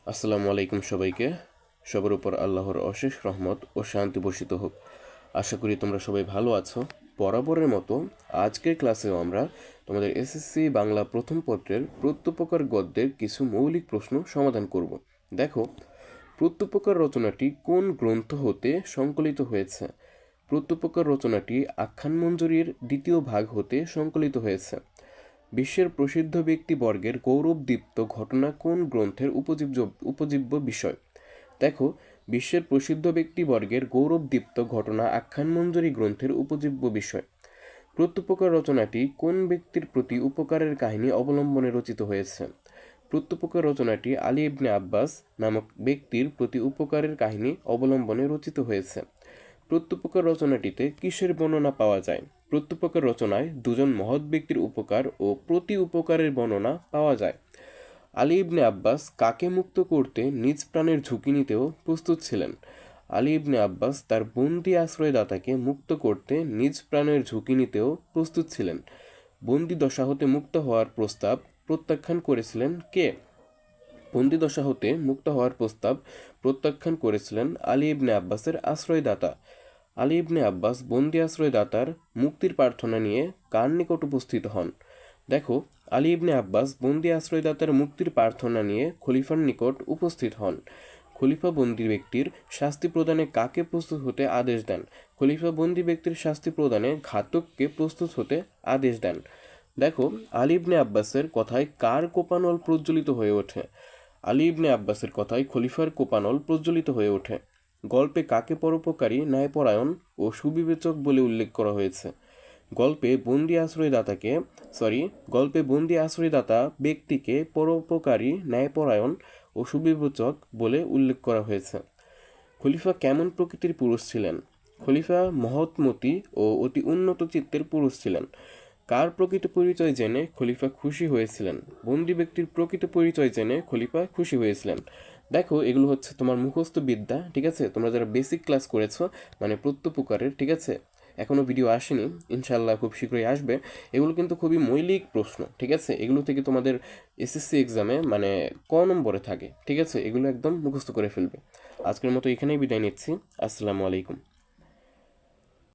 আসসালামু আলাইকুম সবাইকে। সবার উপর আল্লাহর অশেষ রহমত ও শান্তি বর্ষিত হোক। আশা করি তোমরা সবাই ভালো আছো। বরাবরের মতো আজকের ক্লাসেও আমরা তোমাদের এসএসসি বাংলা প্রথম পত্রের প্রত্যুপকার গদ্যের কিছু মৌলিক প্রশ্ন সমাধান করব। দেখো, প্রত্যুপকার রচনাটি কোন গ্রন্থ হতে সংকলিত হয়েছে? প্রত্যুপকার রচনাটি আখ্যানমঞ্জুরির দ্বিতীয় ভাগ হতে সংকলিত হয়েছে। বিশ্বের প্রসিদ্ধ ব্যক্তিবর্গের গৌরবদীপ্ত ঘটনা কোন গ্রন্থের উপজীব্য বিষয়? দেখো, বিশ্বের প্রসিদ্ধ ব্যক্তিবর্গের গৌরবদীপ্ত ঘটনা আখ্যানমঞ্জুরি গ্রন্থের উপজীব্য বিষয়। প্রত্যুপকার রচনাটি কোন ব্যক্তির প্রতি উপকারের কাহিনী অবলম্বনে রচিত হয়েছে? প্রত্যুপকার রচনাটি আলী ইবনে আব্বাস নামক ব্যক্তির প্রতি উপকারের কাহিনী অবলম্বনে রচিত হয়েছে। প্রত্যুপকার রচনাটিতে কিসের বর্ণনা পাওয়া যায়? প্রত্যুপকার রচনায় দুজন মহৎ ব্যক্তির উপকার ও প্রতি উপকারের বর্ণনা পাওয়া যায়। আলী ইবনে আব্বাস কাকে মুক্ত করতে নিজ প্রাণের ঝুঁকি নিতেও প্রস্তুত ছিলেন? আলী ইবনে আব্বাস তার বন্দি আশ্রয়দাতাকে মুক্ত করতে নিজ প্রাণের ঝুঁকি নিতেও প্রস্তুত ছিলেন। বন্দি দশা হতে মুক্ত হওয়ার প্রস্তাব প্রত্যাখ্যান করেছিলেন কে? বন্দিদশা হতে মুক্ত হওয়ার প্রস্তাব প্রত্যাখ্যান করেছিলেন আলী ইবনে আব্বাসের আশ্রয়দাতা। আলী ইবনে আব্বাস বন্দি আশ্রয়দাতার মুক্তির প্রার্থনা নিয়ে কার নিকট উপস্থিত হন? দেখো, আলী ইবনে আব্বাস বন্দি আশ্রয়দাতার মুক্তির প্রার্থনা নিয়ে খলিফার নিকট উপস্থিত হন। খলিফা বন্দি ব্যক্তির শাস্তি প্রদানে কাকে প্রস্তুত হতে আদেশ দেন? খলিফা বন্দি ব্যক্তির শাস্তি প্রদানে ঘাতককে প্রস্তুত হতে আদেশ দেন। দেখো, আলী ইবনে আব্বাসের কথায় কার কোপানল প্রজ্বলিত হয়ে ওঠে? আলী ইবনে আব্বাসের কথায় খলিফার কোপানল প্রজ্বলিত হয়ে ওঠে। গল্পে কাকে পরোপকারী, ন্যায়পরায়ণ ও সুবিবেচক বলে উল্লেখ করা হয়েছে? গল্পে বন্দি আশ্রয়দাতা ব্যক্তিকে পরোপকারী, ন্যায়পরায়ণ ও সুবিবেচক বলে উল্লেখ করা হয়েছে। খলিফা কেমন প্রকৃতির পুরুষ ছিলেন? খলিফা মহৎমতি ও অতি উন্নত চিত্তের পুরুষ ছিলেন। কার প্রকৃত পরিচয় জেনে খলিফা খুশি হয়েছিলেন? বন্দি ব্যক্তির প্রকৃত পরিচয় জেনে খলিফা খুশি হয়েছিলেন। দেখো, এগুলো হচ্ছে তোমার মুখস্থ বিদ্যা, ঠিক আছে? তোমরা যারা বেসিক ক্লাস করেছো, মানে প্রত্যুপকারের, ঠিক আছে? এখনও ভিডিও আসেনি, ইনশাল্লাহ খুব শীঘ্রই আসবে। এগুলো কিন্তু খুবই মৌলিক প্রশ্ন, ঠিক আছে? এগুলো থেকে তোমাদের এসএসসি এক্সামে মানে ক নম্বরে থাকে, ঠিক আছে? এগুলো একদম মুখস্থ করে ফেলবে। আজকের মতো এখানেই বিদায় নিচ্ছি। আসসালামু আলাইকুম।